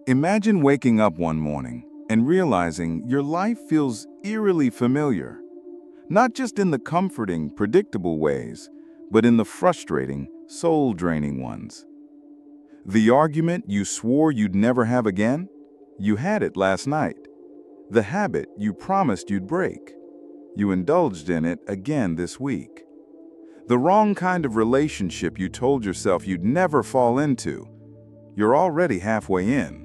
Imagine waking up one morning and realizing your life feels eerily familiar, not just in the comforting, predictable ways, but in the frustrating, soul-draining ones. The argument you swore you'd never have again? You had it last night. The habit you promised you'd break? You indulged in it again this week. The wrong kind of relationship you told yourself you'd never fall into? You're already halfway in.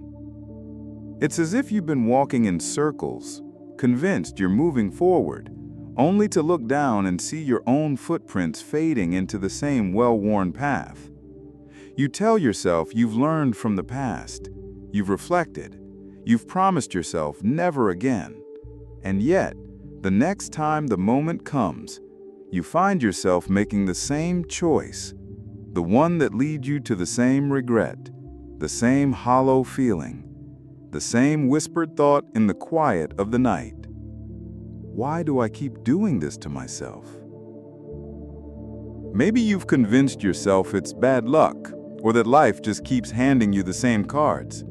It's as if you've been walking in circles, convinced you're moving forward, only to look down and see your own footprints fading into the same well-worn path. You tell yourself you've learned from the past, you've reflected, you've promised yourself never again. And yet, the next time the moment comes, you find yourself making the same choice, the one that leads you to the same regret, the same hollow feeling, the same whispered thought in the quiet of the night. Why do I keep doing this to myself? Maybe you've convinced yourself it's bad luck, or that life just keeps handing you the same cards.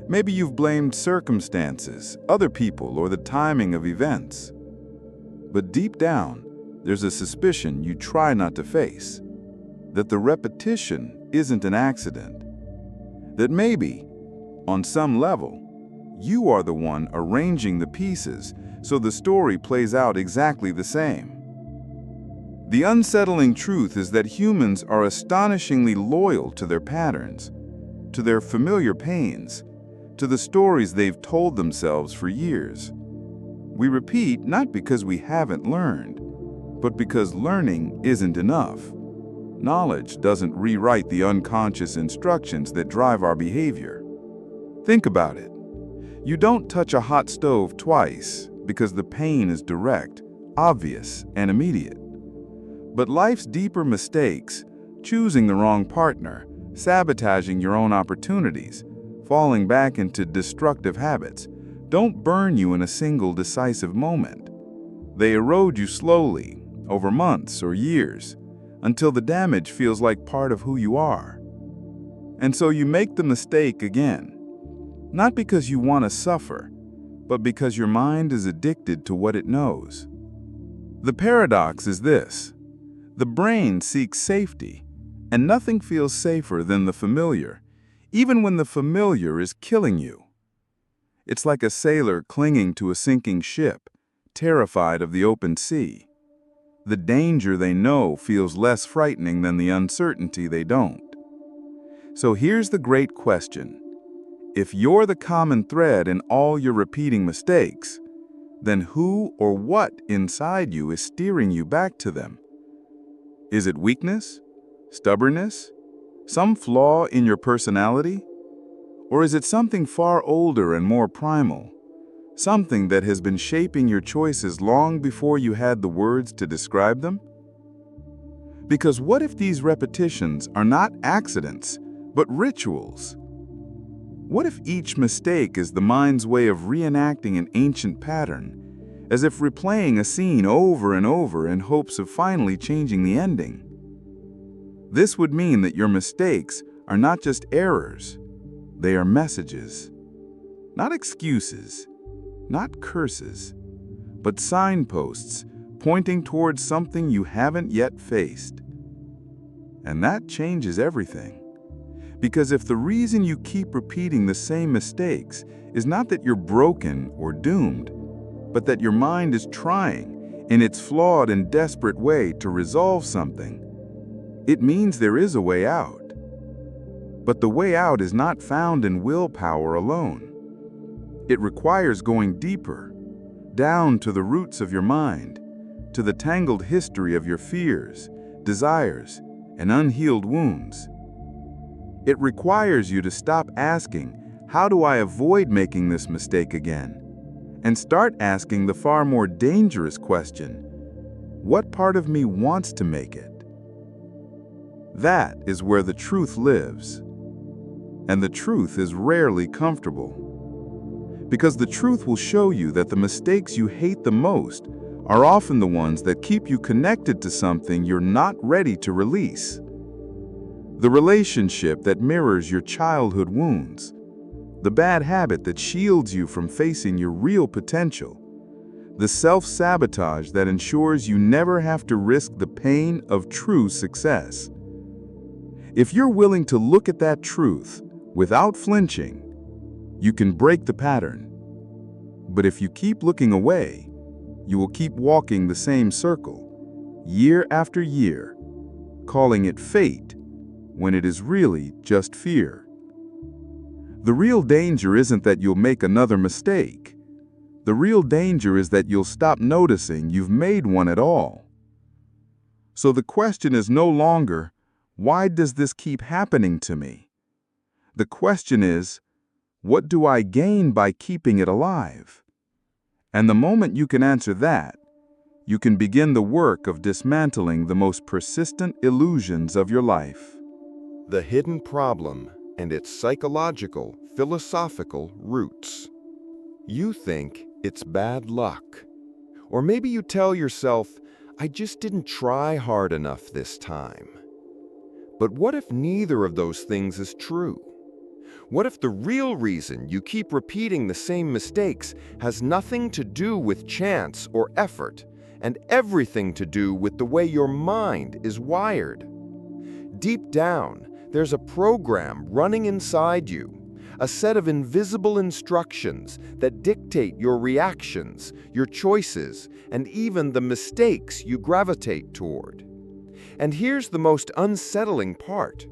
Maybe you've blamed circumstances, other people, or the timing of events. But deep down, there's a suspicion you try not to face, that the repetition isn't an accident, that maybe, on some level, you are the one arranging the pieces so the story plays out exactly the same. The unsettling truth is that humans are astonishingly loyal to their patterns, to their familiar pains, to the stories they've told themselves for years. We repeat not because we haven't learned, but because learning isn't enough. Knowledge doesn't rewrite the unconscious instructions that drive our behavior. Think about it. You don't touch a hot stove twice because the pain is direct, obvious, and immediate. But life's deeper mistakes, choosing the wrong partner, sabotaging your own opportunities, falling back into destructive habits, don't burn you in a single decisive moment. They erode you slowly, over months or years, until the damage feels like part of who you are. And so you make the mistake again. Not because you want to suffer, but because your mind is addicted to what it knows. The paradox is this: the brain seeks safety, and nothing feels safer than the familiar, even when the familiar is killing you. It's like a sailor clinging to a sinking ship, terrified of the open sea. The danger they know feels less frightening than the uncertainty they don't. So here's the great question. If you're the common thread in all your repeating mistakes, then who or what inside you is steering you back to them? Is it weakness? Stubbornness? Some flaw in your personality? Or is it something far older and more primal? Something that has been shaping your choices long before you had the words to describe them? Because what if these repetitions are not accidents, but rituals? What if each mistake is the mind's way of reenacting an ancient pattern, as if replaying a scene over and over in hopes of finally changing the ending? This would mean that your mistakes are not just errors, they are messages. Not excuses, not curses, but signposts pointing towards something you haven't yet faced. And that changes everything. Because if the reason you keep repeating the same mistakes is not that you're broken or doomed, but that your mind is trying, in its flawed and desperate way, to resolve something, it means there is a way out. But the way out is not found in willpower alone. It requires going deeper, down to the roots of your mind, to the tangled history of your fears, desires, and unhealed wounds. It requires you to stop asking, how do I avoid making this mistake again? And start asking the far more dangerous question, what part of me wants to make it? That is where the truth lives. And the truth is rarely comfortable. Because the truth will show you that the mistakes you hate the most are often the ones that keep you connected to something you're not ready to release. The relationship that mirrors your childhood wounds, the bad habit that shields you from facing your real potential, the self-sabotage that ensures you never have to risk the pain of true success. If you're willing to look at that truth without flinching, you can break the pattern. But if you keep looking away, you will keep walking the same circle, year after year, calling it fate when it is really just fear. The real danger isn't that you'll make another mistake. The real danger is that you'll stop noticing you've made one at all. So the question is no longer, why does this keep happening to me? The question is, what do I gain by keeping it alive? And the moment you can answer that, you can begin the work of dismantling the most persistent illusions of your life. The hidden problem and its psychological, philosophical roots. You think it's bad luck. Or maybe you tell yourself, I just didn't try hard enough this time. But what if neither of those things is true? What if the real reason you keep repeating the same mistakes has nothing to do with chance or effort, and everything to do with the way your mind is wired? Deep down, there's a program running inside you, a set of invisible instructions that dictate your reactions, your choices, and even the mistakes you gravitate toward. And here's the most unsettling part.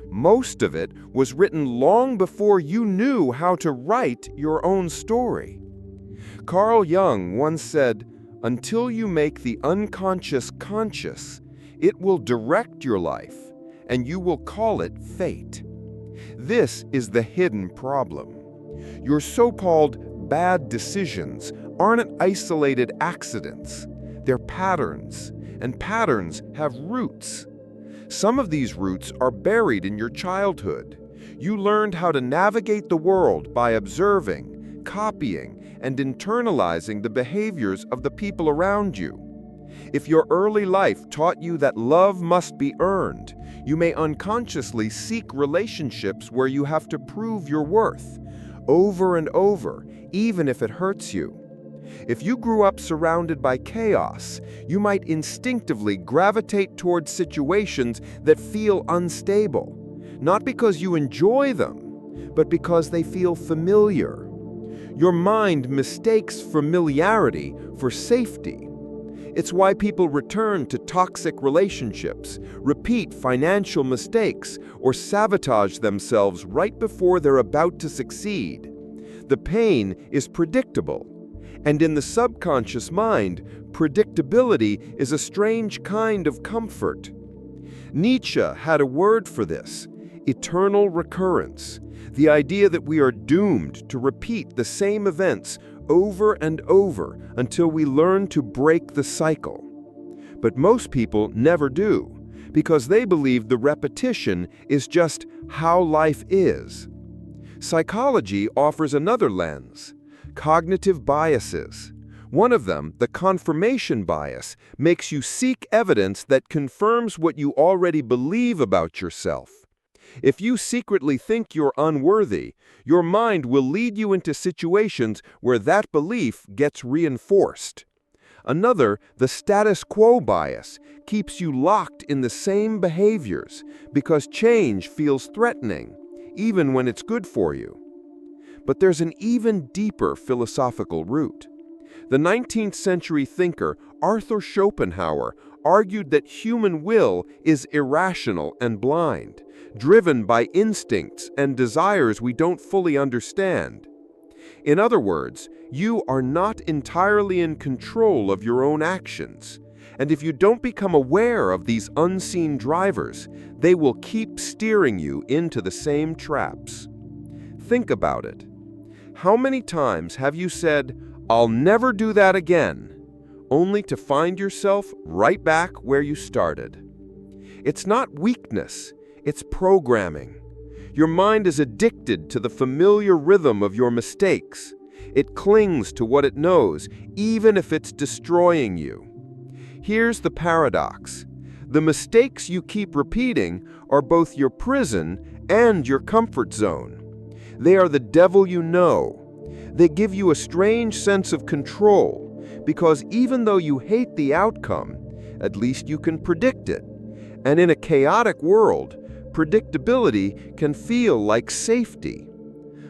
Most of it was written long before you knew how to write your own story. Carl Jung once said, "Until you make the unconscious conscious, it will direct your life, and you will call it fate." This is the hidden problem. Your so-called bad decisions aren't isolated accidents. They're patterns, and patterns have roots. Some of these roots are buried in your childhood. You learned how to navigate the world by observing, copying, and internalizing the behaviors of the people around you. If your early life taught you that love must be earned, you may unconsciously seek relationships where you have to prove your worth, over and over, even if it hurts you. If you grew up surrounded by chaos, you might instinctively gravitate towards situations that feel unstable, not because you enjoy them, but because they feel familiar. Your mind mistakes familiarity for safety. It's why people return to toxic relationships, repeat financial mistakes, or sabotage themselves right before they're about to succeed. The pain is predictable. And in the subconscious mind, predictability is a strange kind of comfort. Nietzsche had a word for this: eternal recurrence, the idea that we are doomed to repeat the same events over and over until we learn to break the cycle. But most people never do, because they believe the repetition is just how life is. Psychology offers another lens: cognitive biases. One of them, the confirmation bias, makes you seek evidence that confirms what you already believe about yourself. If you secretly think you're unworthy, your mind will lead you into situations where that belief gets reinforced. Another, the status quo bias, keeps you locked in the same behaviors because change feels threatening, even when it's good for you. But there's an even deeper philosophical root. The 19th century thinker Arthur Schopenhauer argued that human will is irrational and blind, driven by instincts and desires we don't fully understand. In other words, you are not entirely in control of your own actions, and if you don't become aware of these unseen drivers, they will keep steering you into the same traps. Think about it. How many times have you said, "I'll never do that again," only to find yourself right back where you started? It's not weakness, it's programming. Your mind is addicted to the familiar rhythm of your mistakes. It clings to what it knows, even if it's destroying you. Here's the paradox. The mistakes you keep repeating are both your prison and your comfort zone. They are the devil you know. They give you a strange sense of control, because even though you hate the outcome, at least you can predict it. And in a chaotic world, predictability can feel like safety.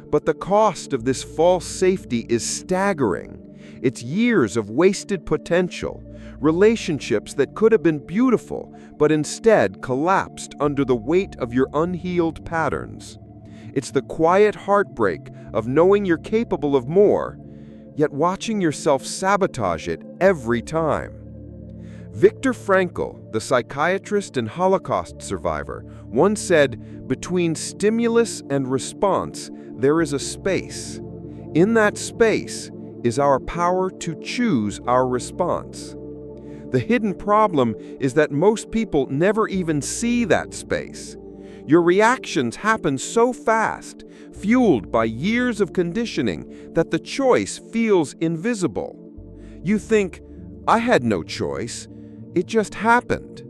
But the cost of this false safety is staggering. It's years of wasted potential, relationships that could have been beautiful, but instead collapsed under the weight of your unhealed patterns. It's the quiet heartbreak of knowing you're capable of more, yet watching yourself sabotage it every time. Viktor Frankl, the psychiatrist and Holocaust survivor, once said, "Between stimulus and response, there is a space. In that space is our power to choose our response." The hidden problem is that most people never even see that space. Your reactions happen so fast, fueled by years of conditioning, that the choice feels invisible. You think, "I had no choice. It just happened."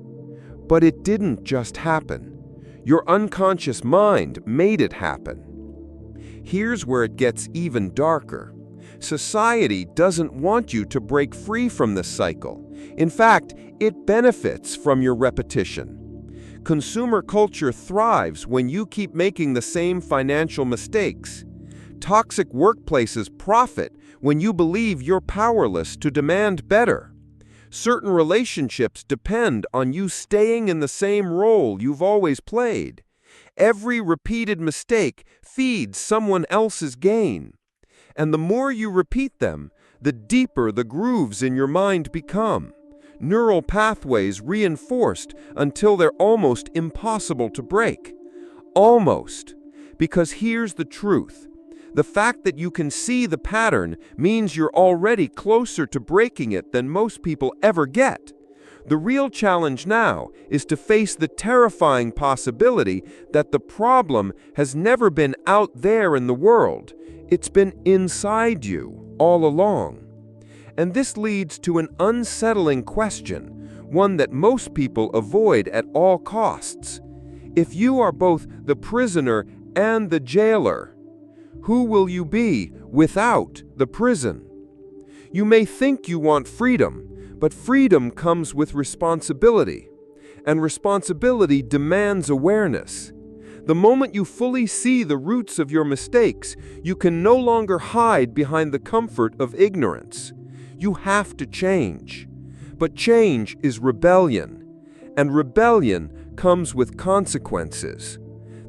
But it didn't just happen. Your unconscious mind made it happen. Here's where it gets even darker. Society doesn't want you to break free from this cycle. In fact, it benefits from your repetition. Consumer culture thrives when you keep making the same financial mistakes. Toxic workplaces profit when you believe you're powerless to demand better. Certain relationships depend on you staying in the same role you've always played. Every repeated mistake feeds someone else's gain. And the more you repeat them, the deeper the grooves in your mind become. Neural pathways reinforced until they're almost impossible to break. Almost. Because here's the truth. The fact that you can see the pattern means you're already closer to breaking it than most people ever get. The real challenge now is to face the terrifying possibility that the problem has never been out there in the world. It's been inside you all along. And this leads to an unsettling question, one that most people avoid at all costs. If you are both the prisoner and the jailer, who will you be without the prison? You may think you want freedom, but freedom comes with responsibility, and responsibility demands awareness. The moment you fully see the roots of your mistakes, you can no longer hide behind the comfort of ignorance. You have to change. But change is rebellion, and rebellion comes with consequences.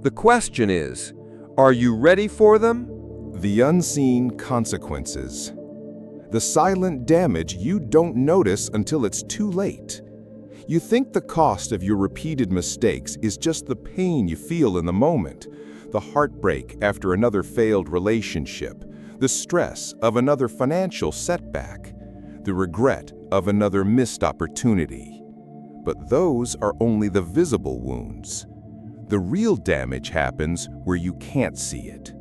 The question is, are you ready for them? The unseen consequences. The silent damage you don't notice until it's too late. You think the cost of your repeated mistakes is just the pain you feel in the moment, the heartbreak after another failed relationship, the stress of another financial setback, the regret of another missed opportunity. But those are only the visible wounds. The real damage happens where you can't see it.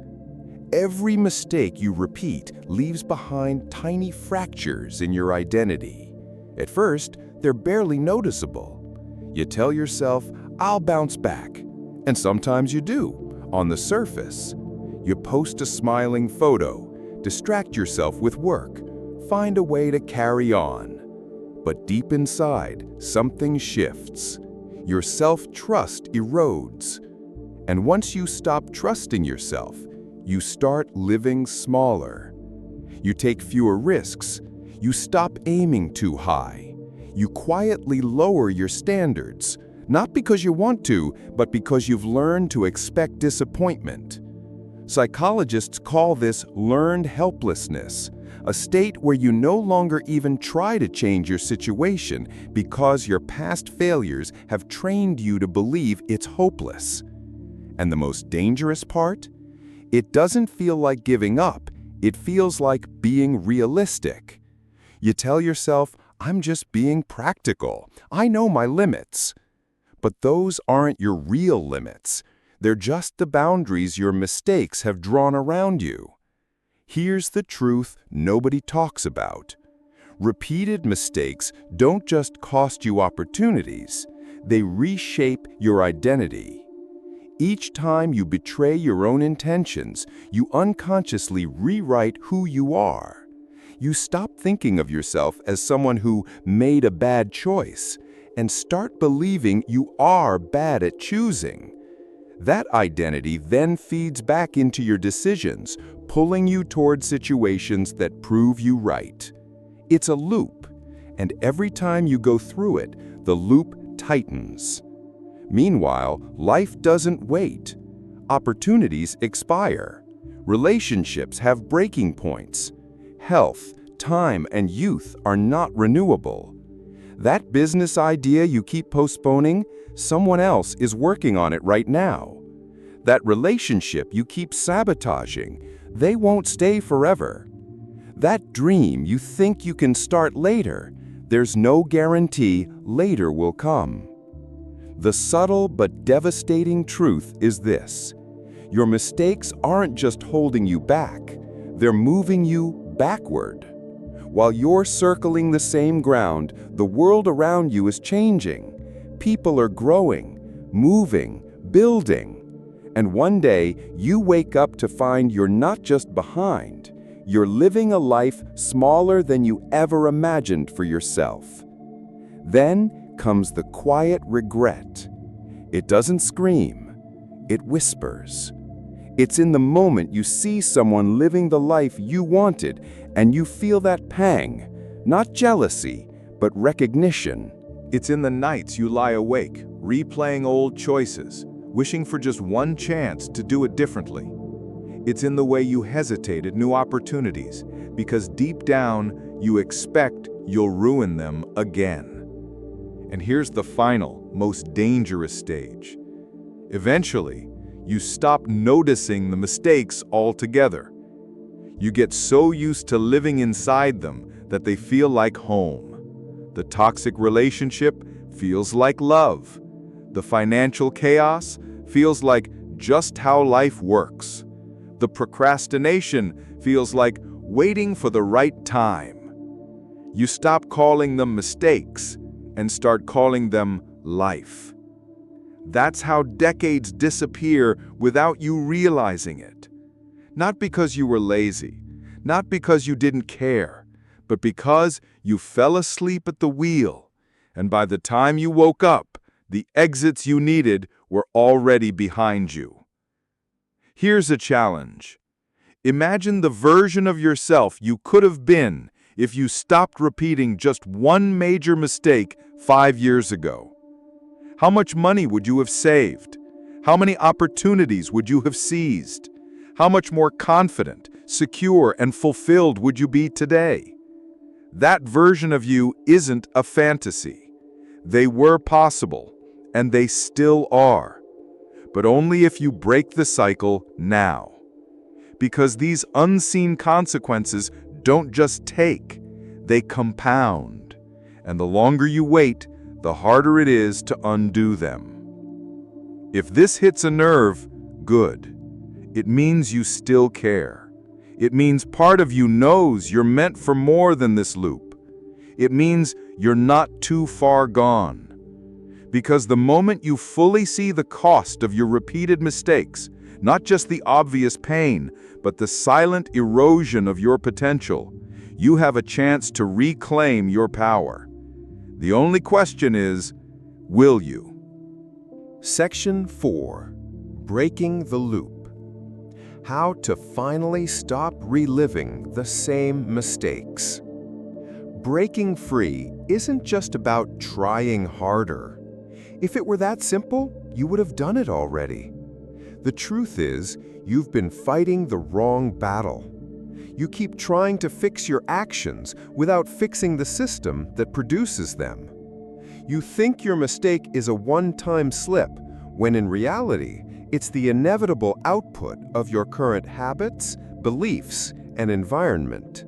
Every mistake you repeat leaves behind tiny fractures in your identity. At first, they're barely noticeable. You tell yourself, "I'll bounce back." And sometimes you do, on the surface. You post a smiling photo, distract yourself with work, find a way to carry on. But deep inside, something shifts. Your self-trust erodes. And once you stop trusting yourself, you start living smaller. You take fewer risks. You stop aiming too high. You quietly lower your standards, not because you want to, but because you've learned to expect disappointment. Psychologists call this learned helplessness, a state where you no longer even try to change your situation because your past failures have trained you to believe it's hopeless. And the most dangerous part? It doesn't feel like giving up. It feels like being realistic. You tell yourself, "I'm just being practical. I know my limits." But those aren't your real limits. They're just the boundaries your mistakes have drawn around you. Here's the truth nobody talks about. Repeated mistakes don't just cost you opportunities, they reshape your identity. Each time you betray your own intentions, you unconsciously rewrite who you are. You stop thinking of yourself as someone who made a bad choice and start believing you are bad at choosing. That identity then feeds back into your decisions, pulling you toward situations that prove you right. It's a loop, and every time you go through it, the loop tightens. Meanwhile, life doesn't wait. Opportunities expire. Relationships have breaking points. Health, time, and youth are not renewable. That business idea you keep postponing, someone else is working on it right now. That relationship you keep sabotaging, they won't stay forever. That dream you think you can start later, there's no guarantee later will come. The subtle but devastating truth is this: your mistakes aren't just holding you back, they're moving you backward. While you're circling the same ground, the world around you is changing. People are growing, moving, building. And one day, you wake up to find you're not just behind, you're living a life smaller than you ever imagined for yourself. Then comes the quiet regret. It doesn't scream, it whispers. It's in the moment you see someone living the life you wanted and you feel that pang, not jealousy, but recognition. It's in the nights you lie awake, replaying old choices, wishing for just one chance to do it differently. It's in the way you hesitate at new opportunities, because deep down you expect you'll ruin them again. And here's the final, most dangerous stage. Eventually, you stop noticing the mistakes altogether. You get so used to living inside them that they feel like home. The toxic relationship feels like love. The financial chaos feels like just how life works. The procrastination feels like waiting for the right time. You stop calling them mistakes and start calling them life. That's how decades disappear without you realizing it. Not because you were lazy, not because you didn't care, but because you fell asleep at the wheel, and by the time you woke up, the exits you needed were already behind you. Here's a challenge. Imagine the version of yourself you could have been if you stopped repeating just one major mistake 5 years ago. How much money would you have saved? How many opportunities would you have seized? How much more confident, secure, and fulfilled would you be today? That version of you isn't a fantasy. They were possible, and they still are. But only if you break the cycle now. Because these unseen consequences don't just take, they compound. And the longer you wait, the harder it is to undo them. If this hits a nerve, good. It means you still care. It means part of you knows you're meant for more than this loop. It means you're not too far gone. Because the moment you fully see the cost of your repeated mistakes, not just the obvious pain, but the silent erosion of your potential, you have a chance to reclaim your power. The only question is, will you? Section 4. Breaking the Loop. How to finally stop reliving the same mistakes. Breaking free isn't just about trying harder. If it were that simple, you would have done it already. The truth is, you've been fighting the wrong battle. You keep trying to fix your actions without fixing the system that produces them. You think your mistake is a one-time slip, when in reality, it's the inevitable output of your current habits, beliefs, and environment.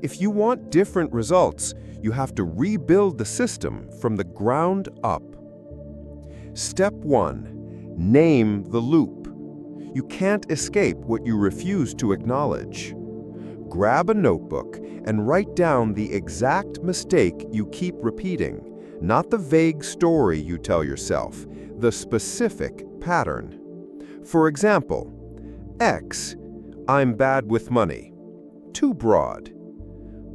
If you want different results, you have to rebuild the system from the ground up. Step 1. Name the loop. You can't escape what you refuse to acknowledge. Grab a notebook and write down the exact mistake you keep repeating, not the vague story you tell yourself, the specific pattern. For example, X, I'm bad with money. Too broad.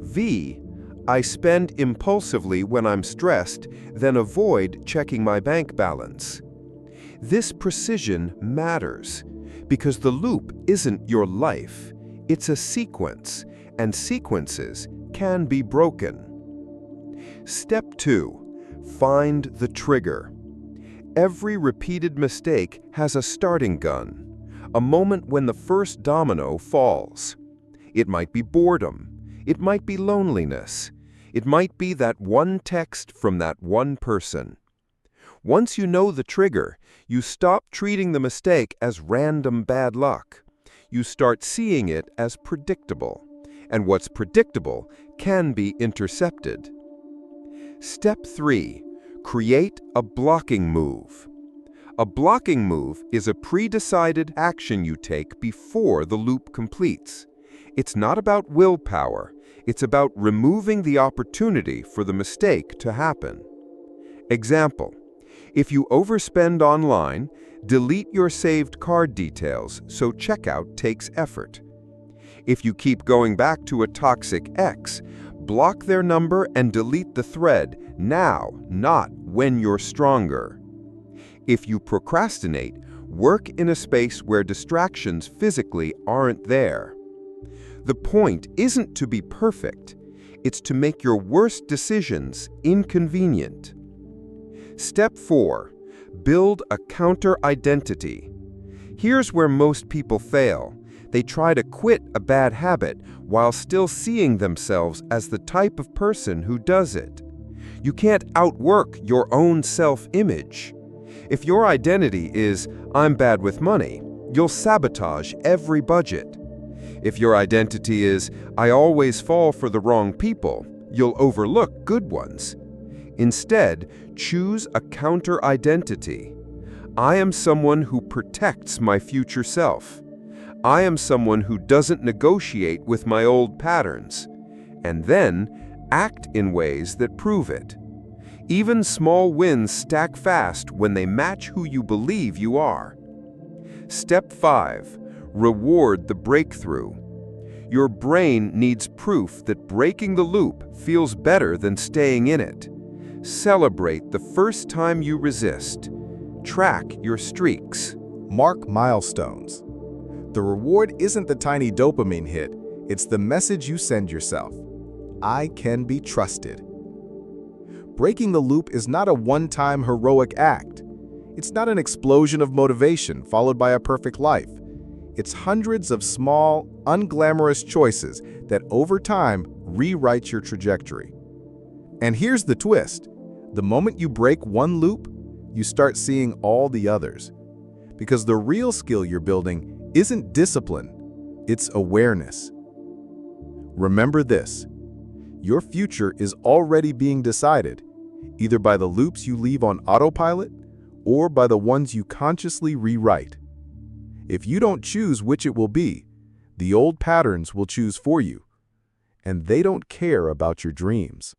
V, I spend impulsively when I'm stressed, then avoid checking my bank balance. This precision matters because the loop isn't your life. It's a sequence, and sequences can be broken. Step 2. Find the trigger. Every repeated mistake has a starting gun, a moment when the first domino falls. It might be boredom. It might be loneliness. It might be that one text from that one person. Once you know the trigger, you stop treating the mistake as random bad luck. You start seeing it as predictable, and what's predictable can be intercepted. Step 3. Create a blocking move. A blocking move is a pre-decided action you take before the loop completes. It's not about willpower. It's about removing the opportunity for the mistake to happen. Example: if you overspend online, delete your saved card details so checkout takes effort. If you keep going back to a toxic ex, block their number and delete the thread now, not when you're stronger. If you procrastinate, work in a space where distractions physically aren't there. The point isn't to be perfect. It's to make your worst decisions inconvenient. Step 4. Build a counter-identity. Here's where most people fail. They try to quit a bad habit while still seeing themselves as the type of person who does it. You can't outwork your own self-image. If your identity is, I'm bad with money, you'll sabotage every budget. If your identity is, I always fall for the wrong people, you'll overlook good ones. Instead, choose a counter-identity. I am someone who protects my future self. I am someone who doesn't negotiate with my old patterns. And then, act in ways that prove it. Even small wins stack fast when they match who you believe you are. Step 5. Reward the breakthrough. Your brain needs proof that breaking the loop feels better than staying in it. Celebrate the first time you resist. Track your streaks. Mark milestones. The reward isn't the tiny dopamine hit, it's the message you send yourself. I can be trusted. Breaking the loop is not a one-time heroic act. It's not an explosion of motivation followed by a perfect life. It's hundreds of small, unglamorous choices that over time rewrite your trajectory. And here's the twist. The moment you break one loop, you start seeing all the others. Because the real skill you're building isn't discipline, it's awareness. Remember this, your future is already being decided, either by the loops you leave on autopilot or by the ones you consciously rewrite. If you don't choose which it will be, the old patterns will choose for you, and they don't care about your dreams.